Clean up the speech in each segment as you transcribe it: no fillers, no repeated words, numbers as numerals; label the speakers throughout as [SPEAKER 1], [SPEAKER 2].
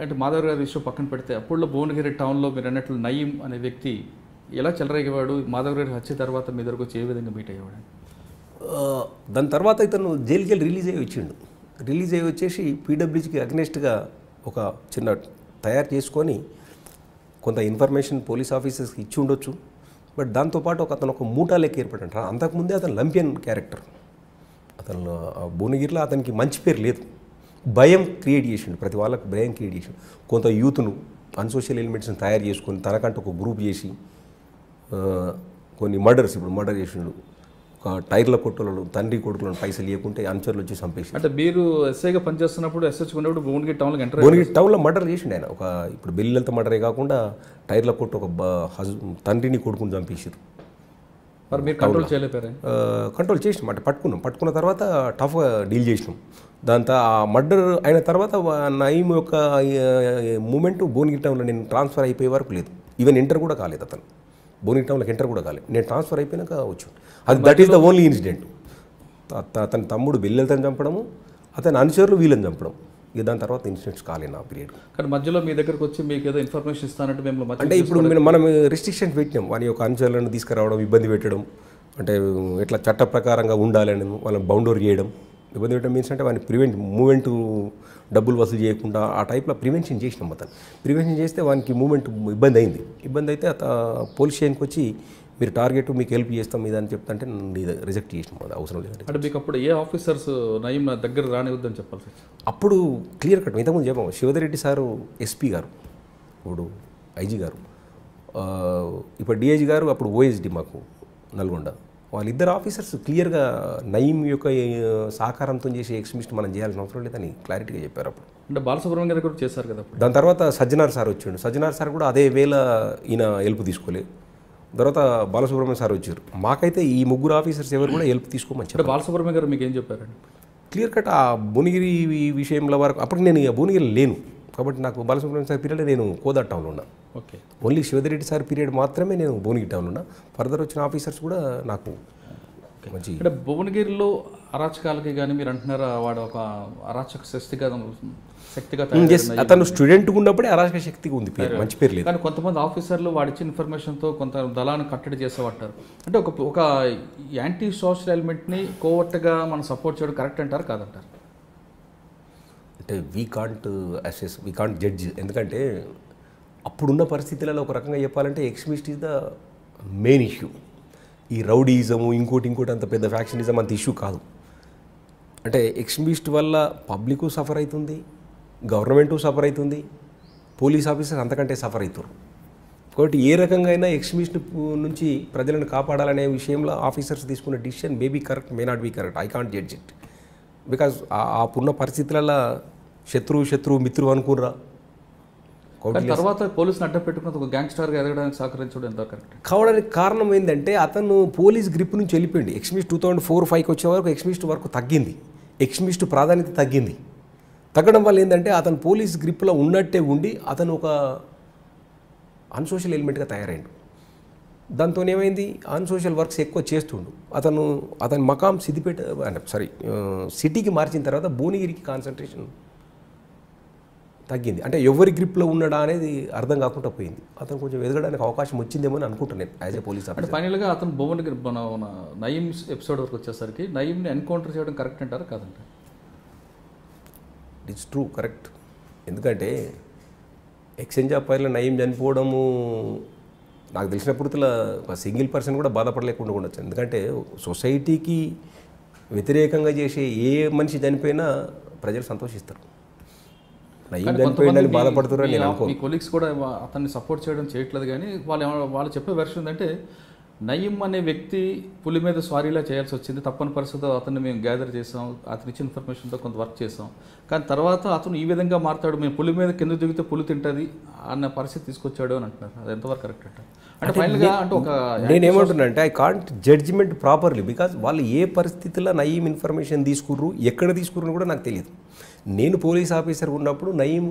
[SPEAKER 1] అంటే మాధవ్ గారి ఇష్యూ పక్కన పెడితే అప్పుడులో భువనగిరి టౌన్లో మీరు అన్నట్లు నయీం అనే వ్యక్తి ఎలా చెలరేగేవాడు? మాధవ్ గారి హత్య తర్వాత మీ దగ్గరకు వచ్చి ఏ విధంగా మీట్ అయ్యేవాడు?
[SPEAKER 2] దాని తర్వాత ఇతను జైలుకి వెళ్ళి రిలీజ్ అయ్యి వచ్చిండు. రిలీజ్ అయ్యి వచ్చేసి పీడబ్ల్యూజీకి అగ్నెస్ట్గా ఒక చిన్న తయారు చేసుకొని కొంత ఇన్ఫర్మేషన్ పోలీస్ ఆఫీసర్స్కి ఇచ్చి ఉండొచ్చు. బట్ దాంతోపాటు అతను ఒక మూటా లెక్క ఏర్పడంట. అంతకుముందే అతను లంపియన్ క్యారెక్టర్. అతను భువనగిరిలో అతనికి మంచి పేరు లేదు. భయం క్రియేట్ చేసిండు, ప్రతి వాళ్ళకి భయం క్రియేట్ చేసిండు. కొంత యూత్ను అన్సోషల్ ఎలిమెంట్స్ని తయారు చేసుకొని తనకంటూ ఒక గ్రూప్ చేసి కొన్ని మర్డర్స్, ఇప్పుడు మర్డర్ చేసిండు. ఒక టైర్ల కొట్టులను తండ్రి కొడుకులను పైసలు ఇవ్వకుంటే అనుచరులు వచ్చి చంపేసి.
[SPEAKER 1] అంటే మీరు ఎస్ఐగా పనిచేస్తున్నప్పుడు ఎస్హెచ్ ఉన్నప్పుడు భువనగిరి టౌన్లో ఎంటర్
[SPEAKER 2] భువనగిరి టౌన్లో మర్డర్ చేసిండు ఆయన. ఒక ఇప్పుడు బెల్లిలతో మర్డరే కాకుండా టైర్ల కొట్టు ఒక తండ్రిని కొడుకుని చంపేసారు.
[SPEAKER 1] మరి మీరు కంట్రోల్ చేయలేపారు?
[SPEAKER 2] కంట్రోల్ చేసినాం, అంటే పట్టుకున్న తర్వాత టఫ్గా డీల్ చేసినాం. దాంతో ఆ మర్డర్ అయిన తర్వాత నయీం యొక్క మూమెంట్ భువనగిరి టౌన్లో నేను ట్రాన్స్ఫర్ అయిపోయే వరకు లేదు. ఈవెన్ ఎంటర్ కూడా కాలేదు అతను. భువనగిరి టౌన్లోకి ఎంటర్ కూడా కాలేదు. నేను ట్రాన్స్ఫర్ అయిపోయినాక వచ్చాను. అది that is the only incident. అతని తమ్ముడు బెల్లెలతని చంపడము, అతని అనుచరులు వీళ్ళని చంపడం. ఇక దాని తర్వాత ఇన్సిడెంట్స్ కాలేదు నా పీరియడ్.
[SPEAKER 1] కానీ మధ్యలో మీ దగ్గరకు వచ్చి మీకు ఏదో ఇన్ఫర్మేషన్ ఇస్తానంటే మేము
[SPEAKER 2] అంటే ఇప్పుడు మనం రిస్ట్రిక్షన్స్ పెట్టినాం. వారి యొక్క అనుచరులను తీసుకురావడం, ఇబ్బంది పెట్టడం, అంటే ఎట్లా చట్ట ప్రకారంగా ఉండాలని వాళ్ళని బౌండరీ చేయడం. ఇబ్బంది పెట్టడం మీన్స్ అంటే వాడిని మూమెంట్ డబ్బులు వసూలు చేయకుండా ఆ టైప్లో ప్రివెన్షన్ చేసినాం. అతను ప్రివెన్షన్ చేస్తే వానికి మూమెంట్ ఇబ్బంది అయింది. ఇబ్బంది అయితే పోలీస్ స్టేషన్కి వచ్చి మీరు టార్గెట్ మీకు హెల్ప్ చేస్తాం మీద అని చెప్తుంటే రిజెక్ట్ చేసినాం. అది అవసరం లేదంటే.
[SPEAKER 1] అంటే మీకు అప్పుడు ఏ ఆఫీసర్స్ నయీం నా దగ్గర రానివద్దని చెప్పాల్సి వచ్చింది?
[SPEAKER 2] అప్పుడు క్లియర్ కట్ ఇంతకుముందు చెప్పాము. శివధరెడ్డి సారు ఎస్పీ గారు, ఇప్పుడు ఐజీ గారు, ఇప్పుడు డిఐజీ గారు, అప్పుడు ఓఎస్డి మాకు నల్గొండ, వాళ్ళిద్దరు ఆఫీసర్స్ క్లియర్గా నయీం యొక్క సహకారంతో చేసే ఎక్స్ట్రీమిస్ట్ మనం చేయాల్సిన అవసరం లేదని క్లారిటీగా చెప్పారు అప్పుడు.
[SPEAKER 1] అంటే బాలసుబ్రహ్మణ్యం గారు కూడా చేశారు కదా.
[SPEAKER 2] దాని తర్వాత సజ్జనార్ సార్ వచ్చిండు. సజ్జనార్ సార్ కూడా అదే వేళ ఈయన హెల్ప్ తీసుకోలేదు. తర్వాత బాలసుబ్రహ్మణ్యం సార్ వచ్చారు. మాకైతే ఈ ముగ్గురు ఆఫీసర్స్ ఎవరు కూడా హెల్ప్ తీసుకోమని చెప్పారు.
[SPEAKER 1] బాలసుబ్రహ్మణ్యం గారు మీకు ఏం చెప్పారండి?
[SPEAKER 2] క్లియర్ కట్ ఆ భువనగిరి విషయంలో వరకు అప్పటికి నేను భువనగిరి లేను కాబట్టి నాకు బాలసుబ్రహ్మణ్యం సార్ పీరియడ్ నేను కోదాడ్ టౌన్లో ఉన్నా.
[SPEAKER 1] Okay.
[SPEAKER 2] Only Shivadhar Reddy sir period మాత్రమే నేను భువనగిరి టౌన్లో ఉన్నా. ఫర్దర్ వచ్చిన ఆఫీసర్స్ కూడా నాకు మంచి.
[SPEAKER 1] అంటే భువనగిరిలో అరాచకాలకి కానీ మీరు అంటున్నారా వాడు ఒక అరాచక శక్తిగా
[SPEAKER 2] అతను స్టూడెంట్ ఉన్నప్పుడే అరాచక శక్తిగా ఉంది, పేరు మంచి పేరు లేదు.
[SPEAKER 1] కానీ కొంతమంది ఆఫీసర్లు వాడిచ్చిన ఇన్ఫర్మేషన్తో కొంత దళాన్ని కట్టడి చేసేవాటారు. అంటే ఒక యాంటీ సోషల్ ఎలిమెంట్ని కోవర్ట్గా మనం సపోర్ట్ చేయడం కరెక్ట్ అంటారు కాదంటారు?
[SPEAKER 2] అంటే వీ కాంట్ జడ్జ్. ఎందుకంటే అప్పుడున్న పరిస్థితులలో ఒక రకంగా చెప్పాలంటే extremist is the main issue. ఈ రౌడీయిజము ఇంకోటి అంత పెద్ద ఫ్యాక్షనిజం అంత ఇష్యూ కాదు. అంటే ఎక్స్ట్రీమిస్ట్ వల్ల పబ్లిక్ సఫర్ అవుతుంది, గవర్నమెంటు సఫర్ అవుతుంది, పోలీస్ ఆఫీసర్స్ అంతకంటే సఫర్ అవుతారు. కాబట్టి ఏ రకంగా అయినా ఎక్స్ట్రీమిస్ట్ నుంచి ప్రజలను కాపాడాలనే విషయంలో ఆఫీసర్స్ తీసుకున్న decision may be correct, may not be correct. I can't judge it. Because అప్పుడున్న పరిస్థితులలో శత్రువు మిత్రువు అనుకుర్రా.
[SPEAKER 1] తర్వాత పోలీసులు అడ్డం పెట్టుకున్న ఒక గ్యాంగ్స్టర్గా ఎదగడానికి సహకరించడం ఎంత కరెక్ట్
[SPEAKER 2] కావడానికి కారణం ఏంటంటే అతను పోలీస్ గ్రిప్ నుంచి వెళ్ళిపోయింది. ఎక్స్ట్రీమిస్ట్ 2004-05 వచ్చే వరకు ఎక్స్ట్రీమిస్ట్ వరకు తగ్గింది. ఎక్స్ట్రీమిస్ట్ ప్రాధాన్యత తగ్గడం వల్ల ఏంటంటే అతను పోలీస్ గ్రిప్లో ఉన్నట్టే ఉండి అతను ఒక అన్సోషల్ ఎలిమెంట్గా తయారైండు. దాంతో ఏమైంది, అన్సోషల్ వర్క్స్ ఎక్కువ చేస్తుండు. అతని మకాం సిద్దిపేట అంటే సిటీకి మార్చిన తర్వాత భువనగిరికి కాన్సన్ట్రేషన్ తగ్గింది. అంటే ఎవరి గ్రిప్లో ఉన్నాడా అనేది అర్థం కాకుండా పోయింది. అతను కొంచెం ఎదగడానికి అవకాశం వచ్చిందేమో అని అనుకుంటున్నాను యాజ్ ఏ పోలీస్ ఆఫీసర్.
[SPEAKER 1] అంటే ఫైనల్గా అతను భువనగిరి నయీం ఎపిసోడ్ వరకు వచ్చేసరికి నయీంని ఎన్కౌంటర్ చేయడం కరెక్ట్ అంటారా కాదంటే?
[SPEAKER 2] It's true, correct. ఎందుకంటే ఎక్స్చేంజ్ ఆఫ్ ఫైర్లో నయీం చనిపోవడము నాకు తెలిసినప్పుడు ఒక సింగిల్ పర్సన్ కూడా బాధపడలేకుండా ఉండొచ్చు. ఎందుకంటే సొసైటీకి వ్యతిరేకంగా చేసే ఏ మనిషి చనిపోయినా ప్రజలు సంతోషిస్తారు. నయీం చనిపోయిందని బాధపడుతున్నారని నేను అనుకో.
[SPEAKER 1] మీ కొలీగ్స్ కూడా అతన్ని సపోర్ట్ చేయట్లేదు. కానీ వాళ్ళు చెప్పే వెర్షన్ ఏంటంటే నయీం అనే వ్యక్తి పులి మీద స్వారీలా చేయాల్సి వచ్చింది. తప్పని పరిస్థితిలో అతన్ని మేము గ్యాదర్ చేసాం, అతను ఇచ్చిన ఇన్ఫర్మేషన్తో కొంత వర్క్ చేసాం. కానీ తర్వాత అతను ఈ విధంగా మారుతాడు, మేము పులి మీద కింద దిగితే పులి తింటుంది అన్న పరిస్థితి తీసుకొచ్చాడు అని అంటున్నారు. అది ఎంతవరకు కరెక్ట్ అంటారు? అంటే ఫైనల్గా అంటే ఒక
[SPEAKER 2] నేనేమంటున్నా అంటే I can't judgement properly because వాళ్ళు ఏ పరిస్థితుల్లో నయీం ఇన్ఫర్మేషన్ తీసుకుర్రు, ఎక్కడ తీసుకుర్రు కూడా నాకు తెలియదు. నేను పోలీస్ ఆఫీసర్ ఉన్నప్పుడు నయీం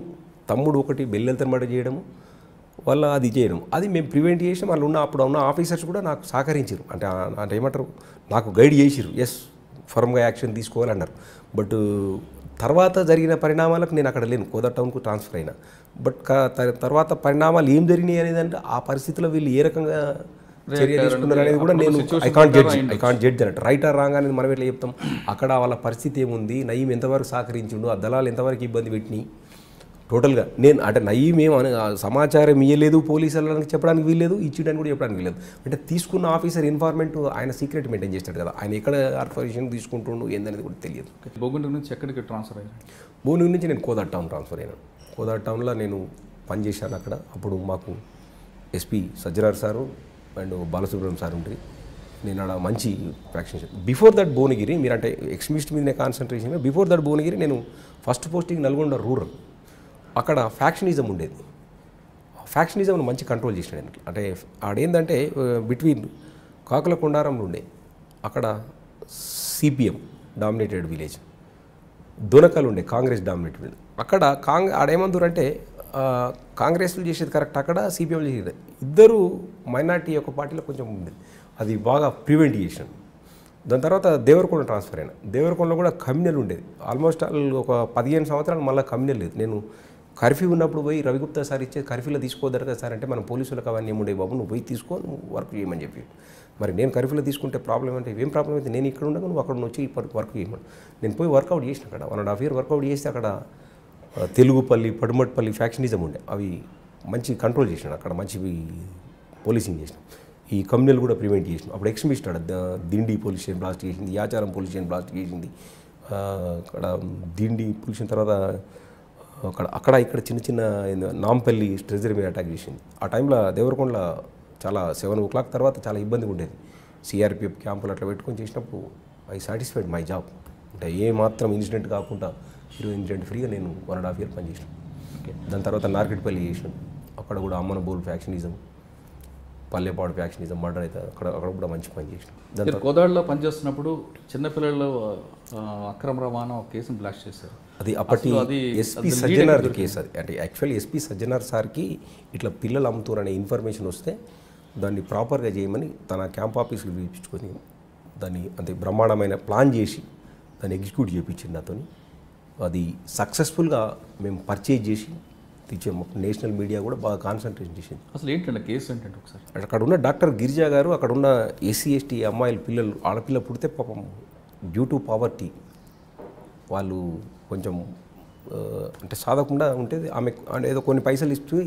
[SPEAKER 2] తమ్ముడు ఒకటి బెల్లెలతని మర్డర్ చేయడము వాళ్ళ అది చేయడం అది మేము ప్రివెంట్ చేసాం. వాళ్ళు అప్పుడు ఉన్న ఆఫీసర్స్ కూడా నాకు సహకరించారు. అంటే ఏమంటారు, నాకు గైడ్ చేసిరు. ఎస్ ఫర్మ్గా యాక్షన్ తీసుకోవాలన్నారు. బట్ తర్వాత జరిగిన పరిణామాలకు నేను అక్కడ లేను, కోదాటౌన్కు ట్రాన్స్ఫర్ అయినా. బట్ తర్వాత పరిణామాలు ఏం జరిగినాయి అనేది అంటే ఆ పరిస్థితిలో వీళ్ళు ఏ రకంగా చర్య తీసుకున్నారు అనేది కూడా నేను ఐ కాంట్ జడ్జ్ అన్నట్టు. రైట్ ఆర్ రాంగ్ అనేది మనం ఎట్లా చెప్తాం? అక్కడ వాళ్ళ పరిస్థితి ఏముంది, నయీం ఎంతవరకు సహకరించిండు, ఆ దళాలు ఎంతవరకు ఇబ్బంది పెట్టినాయి టోటల్గా. నేను అంటే నయీం ఏమో సమాచారం ఇవ్వలేదు పోలీసులకు చెప్పడానికి వీల్లేదు, ఇచ్చేయడానికి కూడా చెప్పడానికి వీల్లేదు. అంటే తీసుకున్న ఆఫీసర్ ఇన్ఫార్మెంట్ ఆయన సీక్రెట్ మెయింటైన్ చేస్తాడు కదా, ఆయన ఎక్కడ ఆర్ఫరేషన్ తీసుకుంటుండు ఏందనేది కూడా తెలియదు.
[SPEAKER 1] బోగుండి నుంచి ఎక్కడికి ట్రాన్స్ఫర్ అయ్యారు?
[SPEAKER 2] భువనగిరి నుంచి నేను కోదాట్ టౌన్ ట్రాన్స్ఫర్ అయినాను. కోదాట్ టౌన్లో నేను పనిచేశాను అక్కడ. అప్పుడు మాకు SP Sajjanar sir and Balasubrahmanyam sir ఉంటుంది. నేను అక్కడ మంచి ఫ్యాక్షన్. బిఫోర్ దట్ భువనగిరి, మీరు అంటే ఎక్స్ట్రీమిస్ట్ మీదనే కాన్సన్ట్రేషన్. బిఫోర్ దట్ భువనగిరి నేను ఫస్ట్ పోస్టింగ్ నల్గొండ రూరల్. అక్కడ ఫ్యాక్షనిజం ఉండేది. ఫ్యాక్షనిజంను మంచి కంట్రోల్ చేసినాడు. అంటే ఆడేందంటే బిట్వీన్ కాకుల కొండారంలో ఉండే అక్కడ సిపిఎం డామినేటెడ్ విలేజ్, దొనకలు ఉండే కాంగ్రెస్ డామినేటెడ్ విలేజ్. అక్కడ ఆడేమందరంటే కాంగ్రెస్లు చేసేది కరెక్ట్, అక్కడ సిపిఎంలు చేసేది. ఇద్దరు మైనార్టీ యొక్క పార్టీలో కొంచెం ఉండేది, అది బాగా ప్రివెంట్ చేసాను. దాని తర్వాత దేవరకొండ ట్రాన్స్ఫర్ అయినా. దేవరకొండలో కూడా కమ్యూనల్ ఉండేది. ఆల్మోస్ట్ ఒక 15 సంవత్సరాలు మళ్ళీ కమ్యూనల్ లేదు. నేను కర్ఫ్యూ ఉన్నప్పుడు పోయి రవిగుప్తా సార్ ఇచ్చే కర్ఫ్యూలో తీసుకోదరు కదా సార్ అంటే, మనం పోలీసులకు అవన్నీ ఏముండే బాబు, నువ్వు పోయి తీసుకో, నువ్వు వర్క్ చేయమని చెప్పి. మరి నేను కర్ఫ్యూలో తీసుకుంటే ప్రాబ్లం అంటే, ఏం ప్రాబ్లం అయితే నేను ఇక్కడ ఉండగా నువ్వు అక్కడ వచ్చి వర్క్ చేయమని. నేను పోయి వర్కౌట్ చేసిన అక్కడ 1.5 year వర్కౌట్ చేస్తే అక్కడ తెలుగుపల్లి పడుమట్పల్లి ఫ్యాక్షనిజం ఉండే, అవి మంచి కంట్రోల్ చేసినాడు. అక్కడ మంచి పోలీసింగ్ చేసినాం. ఈ కమ్యూనల్ కూడా ప్రివెంట్ చేసినాం. అప్పుడు ఎక్స్ట్రీమిస్ట్ ఆడ దిండి పోలీస్ స్టేషన్ బ్లాస్ట్ చేసింది, యాచారం పోలీస్ స్టేషన్ బ్లాస్ట్ చేసింది. అక్కడ దిండి పోలీస్ స్టేషన్ తర్వాత అక్కడ ఇక్కడ చిన్న చిన్న నాంపల్లి ట్రెజరీ మీద అటాక్ చేసింది. ఆ టైంలో దేవరకొండలో చాలా 7 o'clock తర్వాత చాలా ఇబ్బందిగా ఉండేది. సిఆర్పిఎఫ్ క్యాంపులు అట్లా పెట్టుకొని చేసినప్పుడు ఐ సాటిస్ఫైడ్ మై జాబ్. అంటే ఏ మాత్రం ఇన్సిడెంట్ కాకుండా ఇన్సిడెంట్ ఫ్రీగా నేను 1.5 year పనిచేసాను. దాని తర్వాత నార్కెట్పల్లి చేసినాను. అక్కడ కూడా అమ్మన బోల్ ఫ్యాక్షనిజం, పల్లెపాడు ఫ్యాక్షనిజం మర్డర్ అయితే అక్కడ కూడా మంచి పని చేసినాం.
[SPEAKER 1] దాని కోదాడలో పనిచేస్తున్నప్పుడు చిన్నపిల్లలు అక్రమ రవాణా కేసును బ్లాస్ట్ చేశారు.
[SPEAKER 2] అది అప్పటి ఎస్పీ సజ్జనార్ కేసు. అది అంటే యాక్చువల్లీ ఎస్పీ సజ్జనార్ సార్కి ఇట్లా పిల్లలు అమ్ముతారు అనే ఇన్ఫర్మేషన్ వస్తే దాన్ని ప్రాపర్గా చేయమని తన క్యాంప్ ఆఫీస్కి పిలిపించుకొని దాన్ని అంటే బ్రహ్మాండమైన ప్లాన్ చేసి దాన్ని ఎగ్జిక్యూట్ చేయించింది నాతో. అది సక్సెస్ఫుల్గా మేము పర్చేజ్ చేసి తెచ్చాము. నేషనల్ మీడియా కూడా బాగా కాన్సన్ట్రేషన్ చేసింది.
[SPEAKER 1] అసలు ఏంటంటే కేసు ఏంటంటే ఒకసారి
[SPEAKER 2] అక్కడ ఉన్న డాక్టర్ గిరిజా గారు, అక్కడ ఉన్న ఎస్సీ ఎస్టీ అమ్మాయిల పిల్లలు ఆడపిల్ల పుడితే పాపం డ్యూ టు పావర్టీ వాళ్ళు కొంచెం అంటే సాధకుండా ఉంటుంది. ఆమె ఏదో కొన్ని పైసలు ఇస్తూ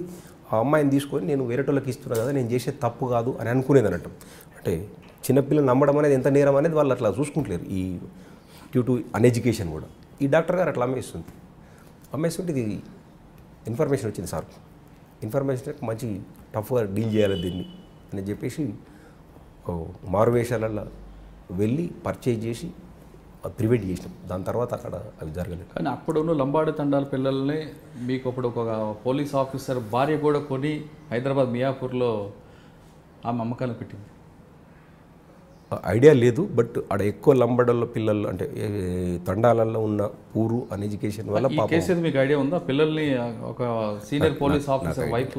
[SPEAKER 2] ఆ అమ్మాయిని తీసుకొని నేను వేరేటోళ్ళకి ఇస్తున్నా కదా, నేను చేసే తప్పు కాదు అని అనుకునేది అన్నట్టు. అంటే చిన్నపిల్లలు నమ్మడం అనేది ఎంత నేరం అనేది వాళ్ళు అట్లా చూసుకుంటలేరు. ఈ డ్యూ టు అన్ఎడ్యుకేషన్ కూడా ఈ డాక్టర్ గారు అట్లా అమ్మేస్తుంటే ఇది ఇన్ఫర్మేషన్ వచ్చింది సార్. ఇన్ఫర్మేషన్ మంచి టఫ్గా డీల్ చేయాలి దీన్ని అని చెప్పేసి మారువేషాలలో వెళ్ళి పర్చేజ్ చేసి ప్రివెంట్ చేసినాం. దాని తర్వాత అక్కడ అవి జరగలేదు.
[SPEAKER 1] కానీ అప్పుడున్న లంబాడి తండాల పిల్లల్ని మీకు అప్పుడు ఒక పోలీస్ ఆఫీసర్ భార్య కూడా కొని హైదరాబాద్ మియాపూర్లో ఆమె అమ్మకాలను పెట్టింది.
[SPEAKER 2] ఐడియా లేదు, బట్ అక్కడ ఎక్కువ లంబడల పిల్లలు అంటే తండాలలో ఉన్న పూరు అన్ఎడ్యుకేషన్ వల్ల
[SPEAKER 1] కేసు మీకు ఐడియా ఉందా? పిల్లల్ని ఒక senior police officer wife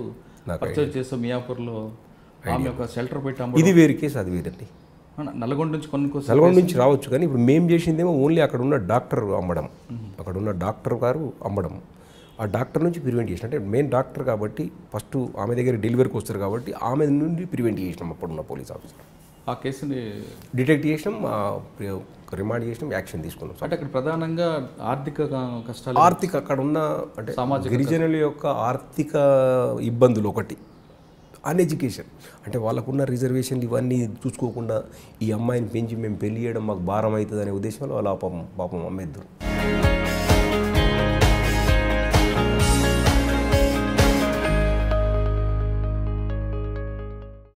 [SPEAKER 1] purchase చేస్తూ మియాపూర్లో ఆమె ఒక షెల్టర్ పెట్టి,
[SPEAKER 2] ఇది వేరే కేసు, అది వేరండి.
[SPEAKER 1] నల్గొండ నుంచి
[SPEAKER 2] నల్గొండ నుంచి రావచ్చు, కానీ ఇప్పుడు మేము చేసిందేమో ఓన్లీ అక్కడ ఉన్న డాక్టర్ అమ్మడం, అక్కడ ఉన్న డాక్టర్ గారు అమ్మడం. ఆ డాక్టర్ నుంచి ప్రివెంట్ చేసిన, అంటే మెయిన్ డాక్టర్ కాబట్టి ఫస్ట్ ఆమె దగ్గర డెలివరీకి వస్తారు కాబట్టి ఆమె నుండి ప్రివెంట్ చేసినాం. అప్పుడున్న పోలీస్ ఆఫీసర్
[SPEAKER 1] ఆ కేసుని
[SPEAKER 2] డిటెక్ట్ చేసినాం, రిమాండ్ చేసినాం, యాక్షన్ తీసుకున్నాం.
[SPEAKER 1] అంటే అక్కడ ప్రధానంగా ఆర్థిక కష్టాలు,
[SPEAKER 2] అక్కడ ఉన్న అంటే గిరిజనుల యొక్క ఆర్థిక ఇబ్బందులు ఒకటి, అన్ఎడ్యుకేషన్. అంటే వాళ్ళకున్న రిజర్వేషన్లు ఇవన్నీ చూసుకోకుండా ఈ అమ్మాయిని పెంచి మేము పెళ్లి చేయడం మాకు భారం అవుతుంది అనే ఉద్దేశంలో వాళ్ళ పాపం అమ్మేద్దరు.